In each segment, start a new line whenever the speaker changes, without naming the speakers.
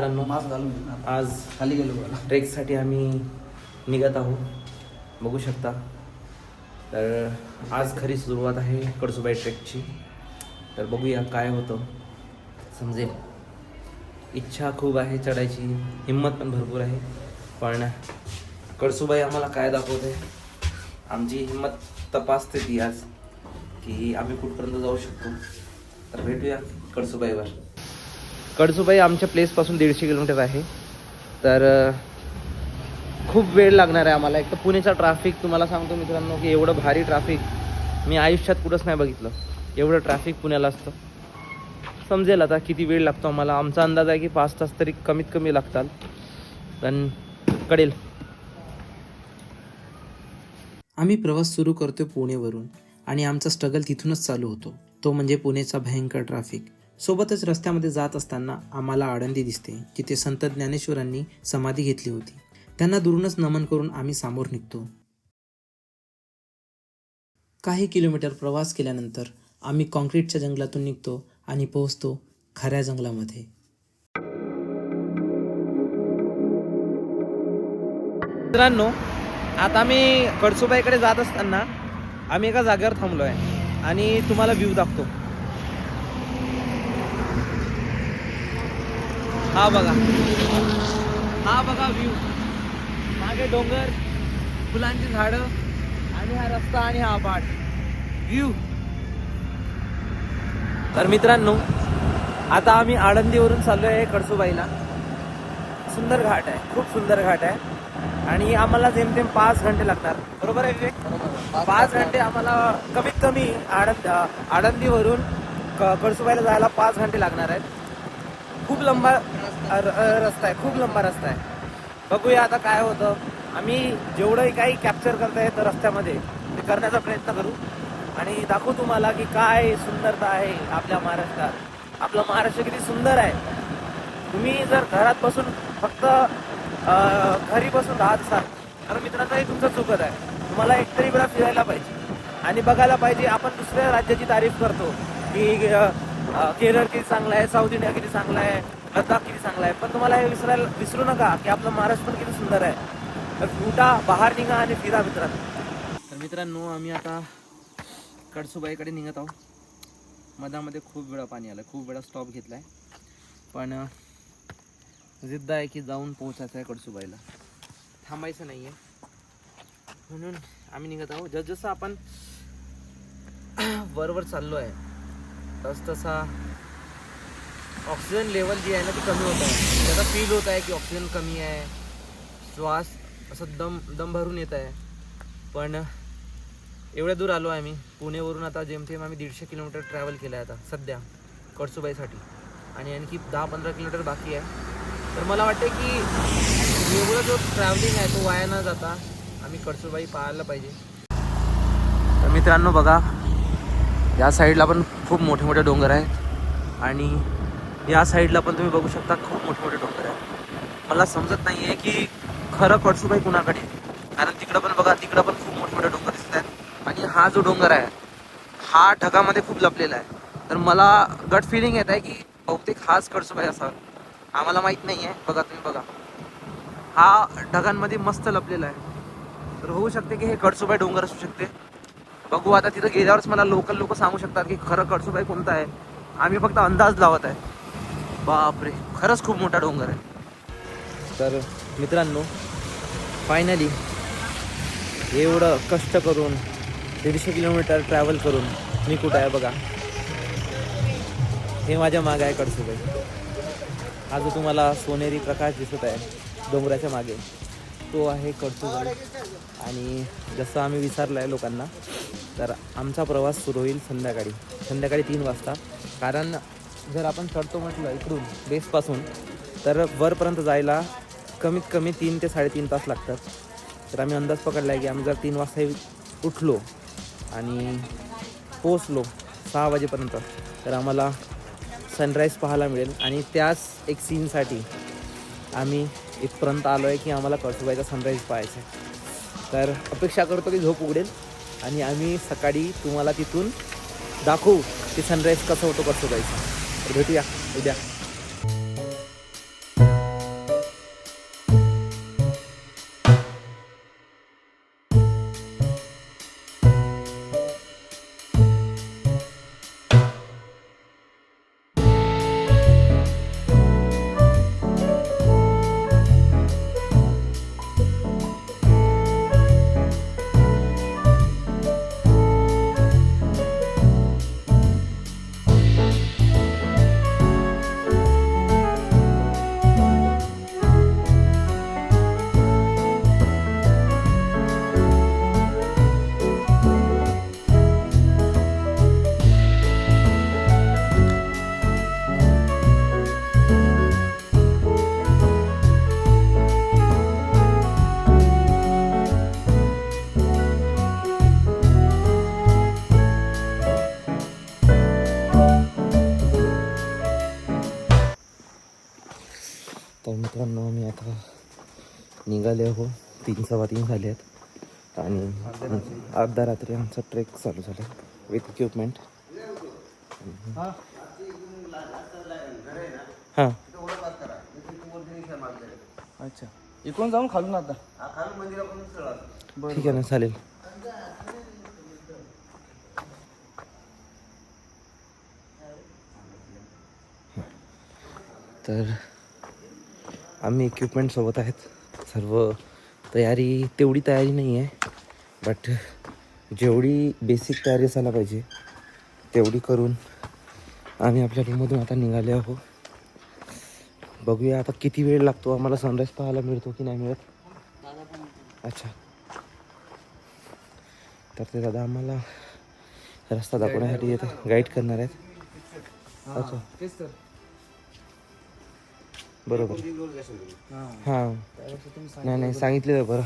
मित्रांनो,
मास्क घालून
आज
खाली गेलो बघा.
ट्रेकसाठी आम्ही निघत आहोत, बघू शकता. तर आज खरी सुरुवात आहे कळसुबाई ट्रेकची. तर बघूया काय होतं, समजेल. इच्छा खूप आहे चढायची, हिंमत पण भरपूर आहे. पण कळसुबाई आम्हाला काय दाखवते, आमची हिंमत तपासते ती आज, की आम्ही कुठपर्यंत जाऊ शकतो. तर भेटूया कळसुबाईवर. कळसुबाई आमच्या प्लेसपासून 150 किलोमीटर आहे. तर खूप वेळ लागणार आहे आम्हाला. एक तर पुणेचा ट्रॅफिक तुम्हाला सांगतो मित्रांनो, की एवढं भारी ट्रॅफिक मी आयुष्यात कुठंच नाही बघितलं. एवढं ट्रॅफिक पुण्याला असतं. समजेल आता किती वेळ लागतो आम्हाला. आमचा अंदाज आहे की 5 तास तरी कमीत कमी लागतात, पण कळेल.
आम्ही प्रवास सुरू करतो पुणेवरून आणि आमचा स्ट्रगल तिथूनच चालू होतो. तो म्हणजे पुणेचा भयंकर ट्रॅफिक. सोबतच रस्त्यामध्ये जात असताना आम्हाला आळंदी दिसते, जिथे संत ज्ञानेश्वरांनी समाधी घेतली होती. त्यांना दुरूनच नमन करून आम्ही समोर निघतो. काही किलोमीटर प्रवास केल्यानंतर आम्ही कॉन्क्रीटच्या जंगलातून निघतो आणि पोहोचतो खऱ्या जंगलामध्ये.
मित्रांनो, आता आम्ही कळसुबाईकडे जात असताना आम्ही एका जागेवर थांबलो आहे आणि तुम्हाला व्ह्यू दाखवतो. हा बघा व्ह्यू. मागे डोंगर, फुलांची झाडं आणि हा रस्ता आणि हा पाट व्ह्यू. तर मित्रांनो, आता आम्ही आळंदीवरून चाललो आहे कळसुबाईला. सुंदर घाट आहे, खूप सुंदर घाट आहे आणि आम्हाला जेमतेम 5 घंटे लागणार. बरोबर आहे विवेक? 5 घंटे आम्हाला कमीत कमी आळंदीवरून कळसुबाईला जायला 5 घंटे लागणार आहेत. खूप लंबा रस्ता आहे, खूप लंबा रस्ता आहे. बघूया आता काय होतं. आम्ही जेवढंही काही कॅप्चर करता येतं रस्त्यामध्ये ते करण्याचा प्रयत्न करू आणि दाखवू तुम्हाला की काय सुंदरता आहे आपल्या महाराष्ट्रात. आपलं महाराष्ट्र किती सुंदर आहे. तुम्ही जर घरात बसून फक्त घरी बसून राहत असाल तर मित्रांनो, हे तुमचं चुकत आहे. तुम्हाला एकतरी वेळा फिरायला पाहिजे आणि बघायला पाहिजे. आपण दुसऱ्या राज्याची तारीफ करतो की केरळ किती चांगलं आहे, साऊथ इंडिया किती चांगलं आहे, लद्दाख किती चांगलं आहे. पण तुम्हाला हे विसरू नका की आपलं महाराष्ट्र पण किती सुंदर आहे. तर उठा, बाहेर निघा आणि फिरा मित्रांनो. तर मित्रांनो, आम्ही आता कळसुबाईकडे निघत आहोत. मधामध्ये खूप वेळा पाणी आलं, खूप वेळा स्टॉप घेतला आहे, पण जिद्द आहे की जाऊन पोहोचायचं आहे कळसुबाईला, थांबायचं नाही आहे. म्हणून आम्ही निघत आहोत. जसजसं आपण वरवर चाललो आहे तसतसा ऑक्सिजन लेवल जी आहे ना ती कमी होत आहे. त्याचा फील होत आहे की ऑक्सिजन कमी आहे, श्वास असं दम भरून येत आहे. पण एवढ्या दूर आलो आहे आम्ही पुणेवरून. आता जेमतेम आम्ही 150 किलोमीटर ट्रॅव्हल केलं आहे आता सध्या कळसुबाईसाठी आणि आणखी 10-15 किलोमीटर बाकी आहे. तर मला वाटते की एवढं जो ट्रॅव्हलिंग आहे तो वाया न जाता आम्ही कळसुबाई पाहायला पाहिजे. तर मित्रांनो बघा, या साईडला पण खूप मोठे मोठे डोंगर आहेत आणि या साईडला पण तुम्ही बघू शकता खूप मोठे मोठे डोंगर आहेत. मला समजत नाही आहे की खरं कळसुबाई कुणाकडे, कारण तिकडं पण बघा, तिकडं पण खूप मोठे मोठे डोंगर दिसत आहेत आणि हा जो डोंगर आहे हा ढगामध्ये खूप लपलेला आहे. तर मला गट फिलिंग येत आहे की बहुतेक हाच कळसुबाई असावा. आम्हाला माहीत नाही आहे. बघा तुम्ही बघा, हा ढगांमध्ये मस्त लपलेला आहे. तर होऊ शकते की हे कळसुबाई डोंगर असू शकते. बघू आता, तिथं गेल्यावरच मला लोकल लोक सांगू शकतात की खरं कळसुबाई कोणता आहे. आम्ही फक्त अंदाज लावत आहे. बापरे, खरंच खूप मोठा डोंगर आहे. तर मित्रांनो, फायनली एवढं कष्ट करून 150 किलोमीटर ट्रॅव्हल करून मी कुठं आहे बघा. हे माझ्या मागे आहे कळसुबाई. हा जो तुम्हाला सोनेरी प्रकाश दिसत आहे डोंगराच्या मागे, तो आहे कळसुबाई. आणि जसं आम्ही विचारलं आहे लोकांना, तर आमचा प्रवास सुरू होईल संध्याकाळी 3 वाजता. कारण जर आपण चढतो म्हटलं इकडून बेसपासून, तर वरपर्यंत जायला कमीत कमी 3 ते 3.5 तास लागतात. तर आम्ही अंदाज पकडला आहे की आम्ही जर 3 वाजता उठलो आणि पोचलो 6 वाजेपर्यंत, तर आम्हाला सनराईज पाहायला मिळेल. आणि त्याच एक सीनसाठी आम्ही इथपर्यंत आलो आहे की आम्हाला कळसुबाईचा सनराईज पाहायचा आहे. तर अपेक्षा करतो की झोप उघडेल आणि आम्ही सकाळी तुम्हाला तिथून दाखवू की सनराईज कसं होतो कळसुबाईचा. भेटूया उद्या. तर मित्रांनो आम्ही आता निघाले आहो 3:15 झाले आहेत आणि अर्धा रात्री आमचा ट्रेक चालू झाला विथ इक्विपमेंट. हां
अच्छा, इकडून जाऊन खालून आता.
ठीक आहे ना, चालेल. तर आम्ही इक्विपमेंट सोबत आहेत, सर्व तयारी तेवढी तयारी नाही आहे, बट जेवढी बेसिक तयारी असायला पाहिजे तेवढी करून आम्ही आपल्या रूममधून आता निघाले आहोत. बघूया आता किती वेळ लागतो आम्हाला सनराईज पाहायला मिळतो की नाही मिळत. अच्छा, तर ते दादा आम्हाला रस्ता दाखवण्यासाठी येत गाईड करणार आहेत. अच्छा,
तेच तर.
बरोबर. हां नाही सांगितलेलं बरं.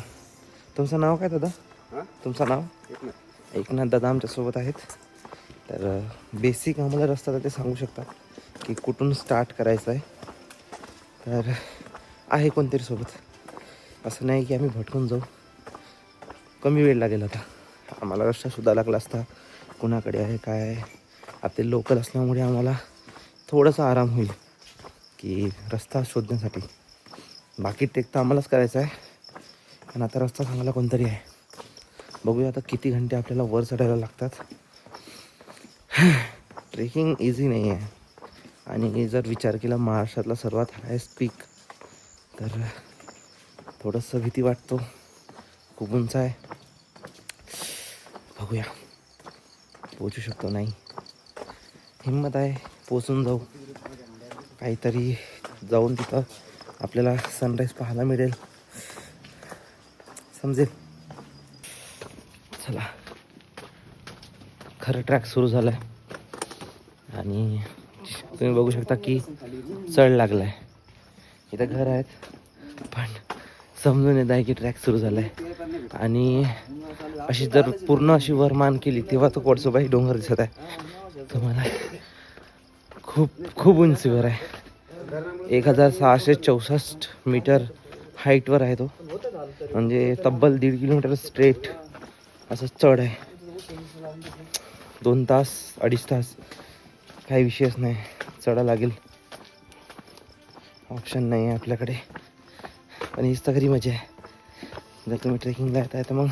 तुमचं नाव काय दादा? तुमचं नाव? एकनाथ दादा आमच्यासोबत आहेत. तर बेसिक आम्हाला रस्ता तर ते सांगू शकतात की कुठून स्टार्ट करायचं आहे. तर आहे कोणतरी सोबत, असं नाही की आम्ही भटकून जाऊ. कमी वेळ लागेल आता आम्हाला रस्ता शोधा लागला असता कुणाकडे आहे काय आहे. आपले लोकल असल्यामुळे आम्हाला थोडासा आराम होईल की रस्ता शोधण्यासाठी. बाकी टेक तर आम्हालाच करायचं आहे, पण आता रस्ता चांगला कोणतरी आहे. बघूया आता किती घंटे आपल्याला वर चढायला लागतात. ट्रेकिंग इझी नाही आहे आणि जर विचार केला महाराष्ट्रातला सर्वात हायेस्ट पीक तर थोडंसं भीती वाटतो. खूप उंच आहे. बघूया पोचू शकतो नाही, हिंमत आहे पोचून जाऊ. काहीतरी जाऊन तिथं आपल्याला सनराईज पाहायला मिळेल, समजेल. चला, खरं ट्रॅक सुरू झाला आहे आणि तुम्ही बघू शकता की चढ लागला आहे. इथं घर आहेत पण समजून येत आहे की ट्रॅक सुरू झाला आहे. आणि अशी जर पूर्ण अशी वरमान केली तेव्हा तो कोळसोबाई डोंगर दिसत आहे तुम्हाला. खूप उंचीवर आहे. 1664 मीटर हाईटवर आहे तो. म्हणजे तब्बल 1.5 किलोमीटर स्ट्रेट असं चढ आहे. 2 तास 2.5 तास काही विषयच नाही, चढा लागेल. ऑप्शन नाही आहे आपल्याकडे. पण हीच तर खरी मजा आहे. जर तुम्ही ट्रेकिंगला येत आहे तर मग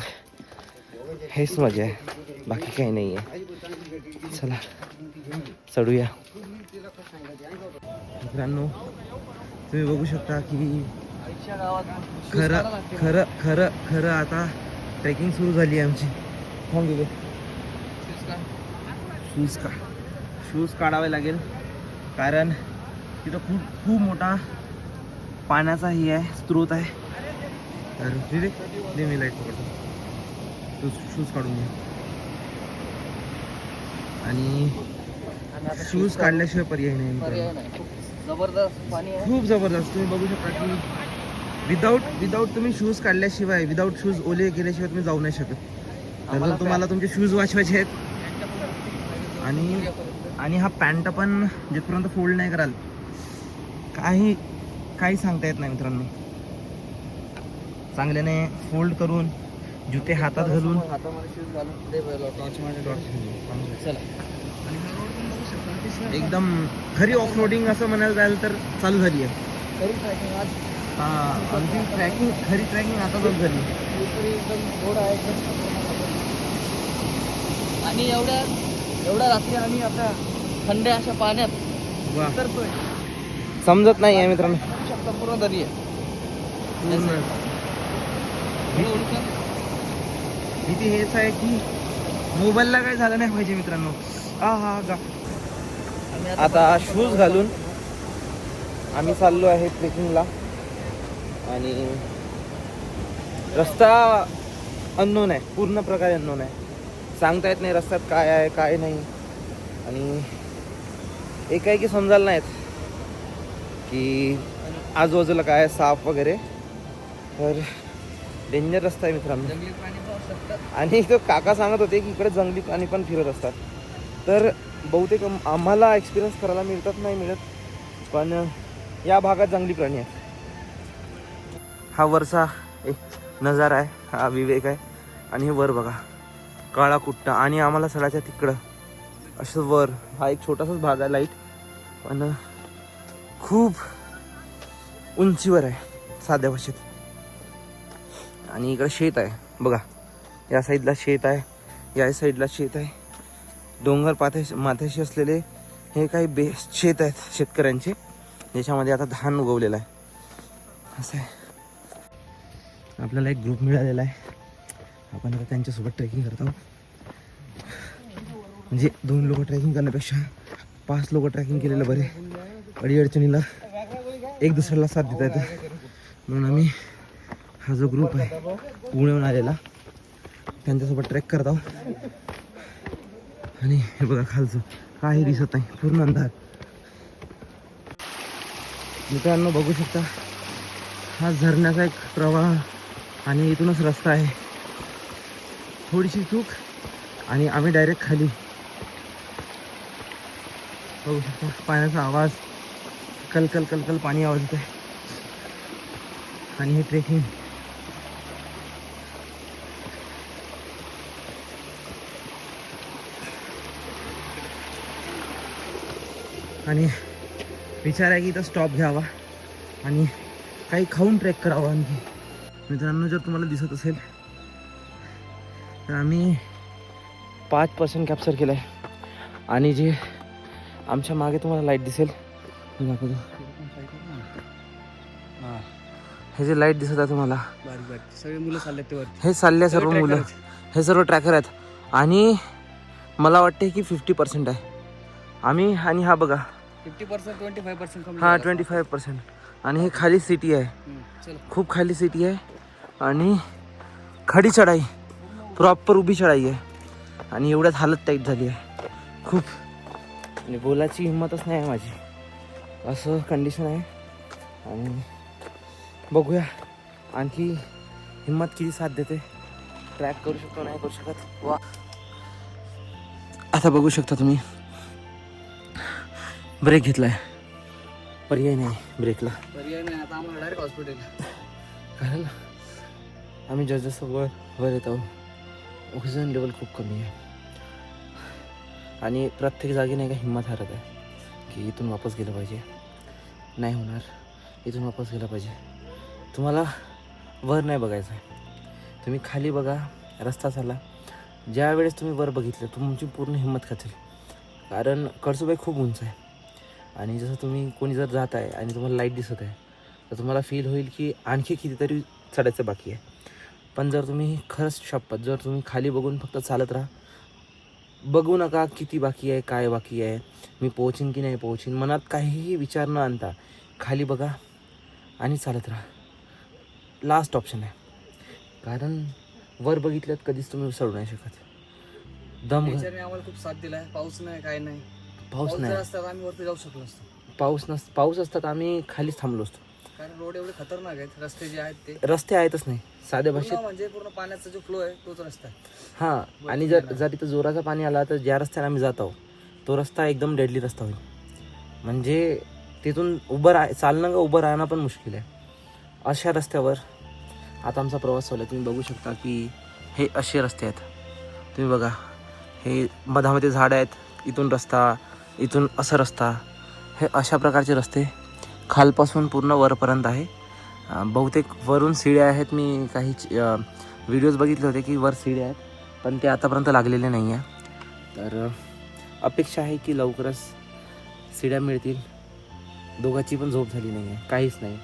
हेच मजा आहे, बाकी काही नाही आहे. चला चढूया. मित्रांनो तुम्ही बघू शकता की खरं आता ट्रेकिंग सुरू झाली आहे आमची. थांब शूज काढावे लागेल कारण तिथं खूप मोठा पाण्याचा ही आहे, स्त्रोत आहे. तर दे मी लाईट पकडतो, तू शूज काढून घे. आणि शूज काढल्याशिवाय पर्याय नाही.
जबरदस्त पाणी आहे,
खूप जबरदस्त. तुम्ही बघू शकता की विदाऊट तुम्ही शूज काढल्याशिवाय, विदाऊट शूज ओले केल्याशिवाय तुम्ही जाऊ नाही शकत. तर तुम्हाला तुमचे शूज वाचवायचे आहेत. आणि हा पॅन्ट पण जिथपर्यंत फोल्ड नाही कराल काही सांगता येत नाही मित्रांनो. चांगल्याने फोल्ड करून जुते हातात घालून
हातामध्ये शूज घालून दे टॉर्च चला.
एकदम खरी ऑफ रोडिंग असं म्हणायला जायला तर चालू झाली आहे. आमची खरी ट्रॅकिंग आता चालू झाली.
एकदम गोड आहे एकदम. आणि एवढ्या रात्री आम्ही आता थंड अशा पाण्यात उतरतोय,
समजत नाही आहे मित्रांनो.
शकता पूर्ण दरी आहे.
भीती हेच आहे की मोबाईलला काय झालं नाही पाहिजे मित्रांनो. आता शूज घालून आम्ही चाललो आहे ट्रेकिंगला. आणि रस्ता अननोन आहे, पूर्ण प्रकारे अननोन आहे. सांगता येत नाही रस्त्यात काय आहे काय नाही. आणि एकाएकी समजायला नाहीत की आजूबाजूला काय आहे, साप वगैरे. तर डेंजर रस्ता आहे मित्रांनो.
जंगली प्राणी पण असतात.
आणि तो काका सांगत होते की इकडे जंगली प्राणी पण फिरत असतात. तर बहुतेक आम्हाला एक्सपिरियन्स करायला मिळतात नाही मिळत, पण या भागात जंगली प्राणी आहेत. हा वरचा एक नजारा आहे, हा विवेक आहे. आणि हे वर बघा काळा कुट्टा. आणि आम्हाला सगळ्याच्या तिकडं असं वर हा एक छोटासाच भाग आहे लाईट, पण खूप उंचीवर आहे साध्या भाषेत. आणि इकडं शेत आहे बघा, या साईडला शेत आहे, या साईडला शेत आहे. डोंगर माथ्याशी असलेले हे काही बेस्ट शेत आहेत शेतकऱ्यांचे, ज्याच्यामध्ये आता धान उगवलेलं आहे. असं आहे. आपल्याला एक ग्रुप मिळालेला आहे, आपण आता त्यांच्यासोबत ट्रेकिंग करत आहोत. म्हणजे 2 लोक ट्रेकिंग करण्यापेक्षा 5 लोक ट्रेकिंग केलेलं बरे. अडीअडचणीला एक दुसऱ्याला साथ देता येतं, म्हणून आम्ही हा जो ग्रुप आहे पुण्याहून आलेला त्यांच्यासोबत ट्रेक करत आहोत. आणि हे बघा खालचं काही दिसत नाही, पूर्ण अंधार. मित्रांनो बघू शकता, हा झरण्याचा एक प्रवाह आणि इथूनच रस्ता आहे. थोडीशी चूक आणि आम्ही डायरेक्ट खाली. बघू शकता पाण्याचा आवाज, कलकल कलकल पाणी आवाज येत आहे. आणि हे ट्रेकिंग आणि विचार आहे की इथं स्टॉप घ्यावा आणि काही खाऊन ट्रेक करावा. आणखी मित्रांनो जर तुम्हाला दिसत असेल तर आम्ही 5% कॅप्चर केलं आहे. आणि जे आमच्या मागे तुम्हाला लाईट दिसेल, मी दाखवतो. हे जे लाईट दिसत आहे तुम्हाला,
सगळे मुलं चालले ते
हे चालले सर्व मुलं, हे सर्व ट्रॅकर आहेत. आणि मला वाटते की 50% आहे आम्ही. आणि हा बघा
50% 25%
हा 25%. आणि हे खाली सिटी आहे, खूप खाली सिटी आहे. आणि खडी चढाई, प्रॉपर उभी चढाई आहे. आणि एवढ्यात हालत टाईट झाली आहे खूप. आणि बोलायची हिंमतच नाही आहे माझी, असं कंडिशन आहे. आणि बघूया आणखी हिंमत किती साथ देते. ट्रॅक करू शकतो नाही करू शकत. वा आता बघू शकता तुम्ही, ब्रेक घेतलाय, पर्याय नाही ब्रेकला.
पर्याय नाही, आता आम्हाला डायरेक्ट हॉस्पिटल.
कारण आम्ही जसं वर येत आहोत, ऑक्सिजन लेवल खूप कमी आहे. आणि प्रत्येक जागी नाही का हिंमत हरत आहे की इथून वापस गेलं पाहिजे, नाही होणार, इथून वापस गेलं पाहिजे. तुम्हाला वर नाही बघायचं आहे, तुम्ही खाली बघा, रस्ता चाला. ज्या वेळेस तुम्ही वर बघितलं तुमची पूर्ण हिंमत खातील. कारण कळसूबाई खूप उंच आहे. आणि जसं तुम्ही कोणी जर जात आहे आणि तुम्हाला लाईट दिसत आहे तर तुम्हाला फील होईल की आणखी कितीतरी चढायचं बाकी आहे. पण जर तुम्ही खरंच शपथ, जर तुम्ही खाली बघून फक्त चालत राहा, बघू नका किती बाकी आहे, काय बाकी आहे, मी पोहोचीन की नाही पोहोचीन, मनात काहीही विचार न आणता खाली बघा आणि चालत राहा. लास्ट ऑप्शन आहे. कारण वर बघितल्यात कधीच तुम्ही चढू नाही शकत. दम
नेचरने आम्हाला खूप साथ दिलाय. पाऊस नाही, काय नाही.
पाऊस नाही
असतात आम्ही वरती जाऊ शकलो असतो.
पाऊस असतात आम्ही खालीच थांबलो असतो.
कारण रोड एवढे खतरनाक आहेत, रस्ते जे आहेत ते
रस्ते आहेतच नाही साध्या भाषेत.
म्हणजे पूर्ण पाण्याचा जो फ्लो आहे तोच रस्ता आहे.
हां. आणि जर इथं जोराचा पाणी आला तर ज्या रस्त्याने आम्ही जात आहोत तो रस्ता एकदम डेडली रस्ता होईल. म्हणजे तिथून चालणं का उभं राहणं पण मुश्किल आहे. अशा रस्त्यावर आता आमचा प्रवास चालू आहे. तुम्ही बघू शकता की हे असे रस्ते आहेत. तुम्ही बघा, हे मधामध्ये झाड आहेत, इथून रस्ता, इथून असं रस्ता. हे अशा प्रकारचे रस्ते खालपासून पूर्ण वरपर्यंत आहे. बहुतेक वरून शिड्या आहेत. मी काही व्हिडिओज बघितले होते की वर शिड्या आहेत, पण ते आतापर्यंत लागलेले नाही आहे. तर अपेक्षा आहे की लवकरच शिड्या मिळतील. दोघांची पण झोप झाली नाही आहे, काहीच नाही.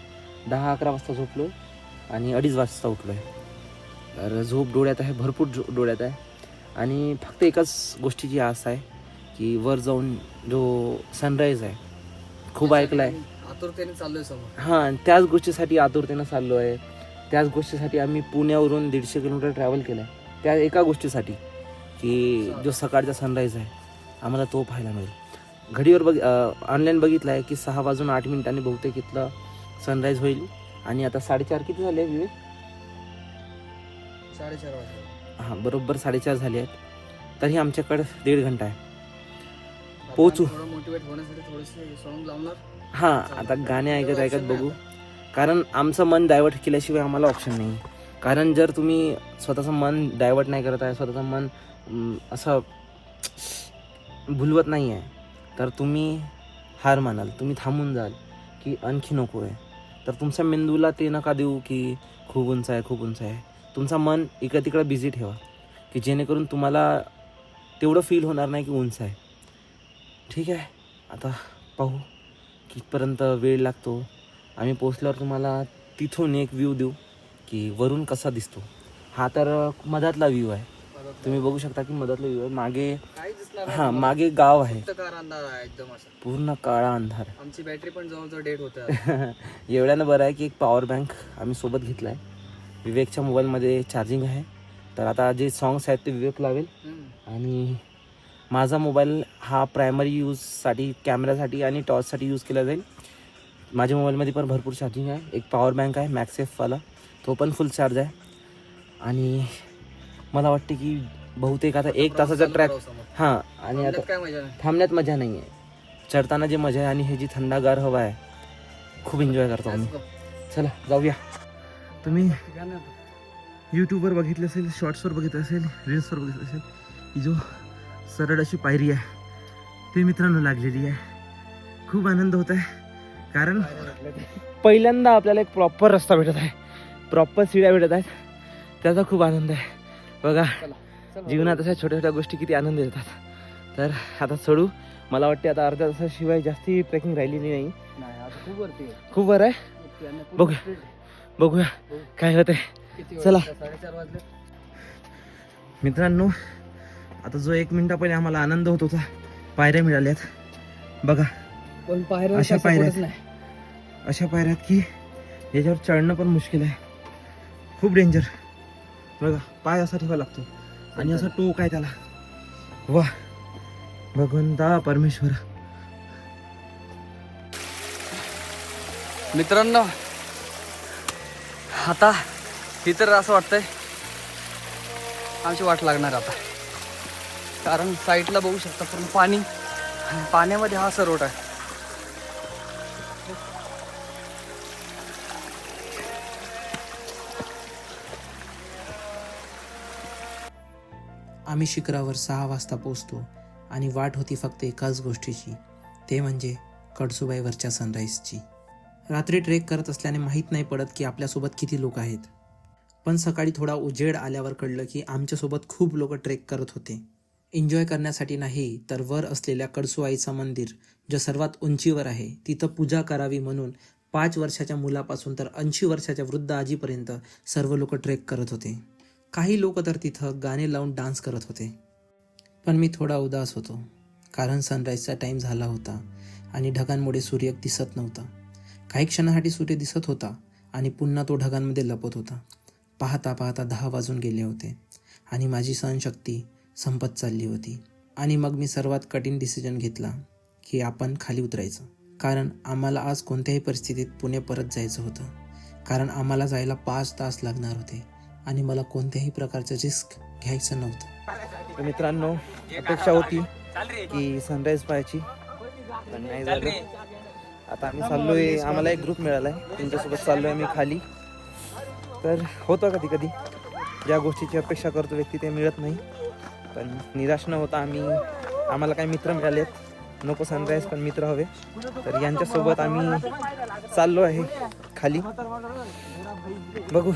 10-11 वाजता झोपलो आणि 2:30 वाजता उठलो आहे. तर झोप डोळ्यात आहे, भरपूर डोळ्यात आहे. आणि फक्त एकाच गोष्टीची आस आहे की वर जाऊन जो सनराईज आहे, खूप ऐकलं आहे,
आतुरतेने चाललोय समोर.
हां, त्याच गोष्टीसाठी आतुरतेनं चाललो आहे. त्याच गोष्टीसाठी आम्ही पुण्यावरून 150 किलोमीटर ट्रॅव्हल केलं आहे, त्या एका गोष्टीसाठी की जो सकाळचा सनराईज आहे आम्हाला तो पाहायला मिळेल. घडीवर ऑनलाईन बघितलं आहे की 6:08 बहुतेक इथलं सनराईज होईल. आणि आता 4:30 किती झाले विवेक?
4:30 वाजता.
हां, बरोबर 4:30 झाले आहेत. तरी आमच्याकडे 1.5 घंटा आहे. पोचू.
थोडं मोटिवेट होण्यासाठी थोडेसे सॉन्ग लावणार.
हां, आता गाणे ऐकत बघू. कारण आमचं मन डायवर्ट केल्याशिवाय आम्हाला ऑप्शन नाही. कारण जर तुम्ही स्वतःचं मन डायवर्ट नाही करत आहे, स्वतःचं मन असं भुलवत नाही आहे, तर तुम्ही हार मानाल, तुम्ही थांबून जाल की आणखी नको आहे. तर तुमच्या मेंदूला ते नका देऊ की खूप उंच आहे, खूप उंच आहे. तुमचं मन इकडं तिकडं बिझी ठेवा की जेणेकरून तुम्हाला तेवढं फील होणार नाही की उंच आहे. ठीक आहे, आता पाहू कितपर्यंत वेळ लागतो. आम्ही पोचल्यावर तुम्हाला तिथून एक व्ह्यू देऊ की वरून कसा दिसतो. हा तर मधातला व्ह्यू आहे, तुम्ही बघू शकता की मधातला व्ह्यू आहे. मागे
काही दिसणार
हां मागे गाव आहे,
फक्त कार अंधार आहे एकदम असा.
पूर्ण काळा अंधार.
आमची बॅटरी पण जवळजवळ डेट होते.
एवढ्यानं बरं आहे की एक पॉवर बँक आम्ही सोबत घेतला आहे. विवेकच्या मोबाईलमध्ये चार्जिंग आहे, तर आता जे सॉंग्स आहेत ते विवेक लावेल. आणि माझा मोबाईल हा प्रायमरी यूजसाठी, कॅमेऱ्यासाठी आणि टॉर्चसाठी यूज केला जाईल. माझ्या मोबाईलमध्ये पण भरपूर चार्जिंग आहे. एक पॉवर बँक आहे मॅक्सेफवाला, तो पण फुल चार्ज आहे. आणि मला वाटते की बहुतेक आता 1 तासाचा ट्रॅक. हां, आणि आता
काय मजा नाही.
थांबण्यात मजा नाही आहे, चढताना जे मजा आहे आणि हे जी थंडागार हवा आहे, खूप एन्जॉय करतो आम्ही. चला जाऊया. तुम्ही यूट्यूबवर बघितलं असेल, शॉर्ट्सवर बघितलं असेल, रील्सवर बघितलं असेल, ही जो सरळ अशी पायरी आहे ते मित्रांनो लागलेली आहे. खूप आनंद होत आहे कारण पहिल्यांदा आपल्याला एक प्रॉपर रस्ता भेटत आहे, प्रॉपर शिड्या भेटत आहेत, त्याचा खूप आनंद आहे. बघा जीवनात अशा छोट्या छोट्या गोष्टी किती आनंद देतात. तर आता चढू. मला वाटते आता अर्ध्या तासाशिवाय जास्ती ट्रेकिंग राहिलेली नाही.
खूप वरती आहे.
खूप वर आहे. बघूया काय होतंय. चला
4:30 वाजले.
मित्रांनो, आता जो 1 मिनिटा पहिले आम्हाला आनंद होत होता, पायऱ्या मिळाल्यात. बघा
पण पायऱ्या
अशा
काही
पायऱ्या
सपोर्टच नाही.
अशा पायऱ्यात की याच्यावर चढणं पण मुश्किल आहे, खूप डेंजर. बघा पाय असा ठेवा लागतो आणि असं टोक आहे त्याला. वा भगवंता परमेश्वर.
मित्रांनो, आता ही तर असं वाटतंय आमची वाट लागणार आता. कारण साईडला बघू शकता पूर्ण पाणी, आणि पाण्यामध्ये हा सरोट आहे.
आम्ही शिखरावर 6 वाजता पोचतो आणि वाट होती फक्त एकाच गोष्टीची, ते म्हणजे कळसुबाईवरच्या सनराईजची. रात्री ट्रेक करत असल्याने माहीत नाही पडत की आपल्यासोबत किती लोक आहेत. पण सकाळी थोडा उजेड आल्यावर कळलं की आमच्यासोबत खूप लोक ट्रेक करत होते. एन्जॉय करण्यासाठी नाही, तर वर असलेल्या कळसुबाईचं मंदिर जे सर्वात उंचीवर आहे तिथं पूजा करावी म्हणून 5 वर्षाच्या मुलापासून तर 80 वर्षाच्या वृद्ध आजीपर्यंत सर्व लोक ट्रेक करत होते. काही लोक तर तिथं गाणे लावून डान्स करत होते. पण मी थोडा उदास होतो, कारण सनराईजचा टाईम झाला होता आणि ढगांमुळे सूर्य दिसत नव्हता. काही क्षणासाठी सूर्य दिसत होता आणि पुन्हा तो ढगांमध्ये लपत होता. पाहता पाहता 10 वाजून गेले होते आणि माझी सहनशक्ती संपत चालली होती. आणि मग मी सर्वात कठीण डिसिजन घेतला की आपण खाली उतरायचं. कारण आम्हाला आज कोणत्याही परिस्थितीत पुणे परत जायचं होतं. कारण आम्हाला जायला 5 तास लागणार होते आणि मला कोणत्याही प्रकारचं रिस्क घ्यायचं नव्हतं.
मित्रांनो, अपेक्षा होती की सनराईज पाहायची, पण नाही झालं. आता आम्ही चाललोय, आम्हाला एक ग्रुप मिळाला आहे, त्यांच्यासोबत चाललोय आम्ही खाली. तर होतं कधी कधी ज्या गोष्टीची अपेक्षा करतो व्यक्ती ते मिळत नाही, पण निराश न होता आम्हाला काही मित्र मिळालेत. नको सनराईज पण मित्र हवे, तर यांच्यासोबत आम्ही चाललो आहे खाली. बघू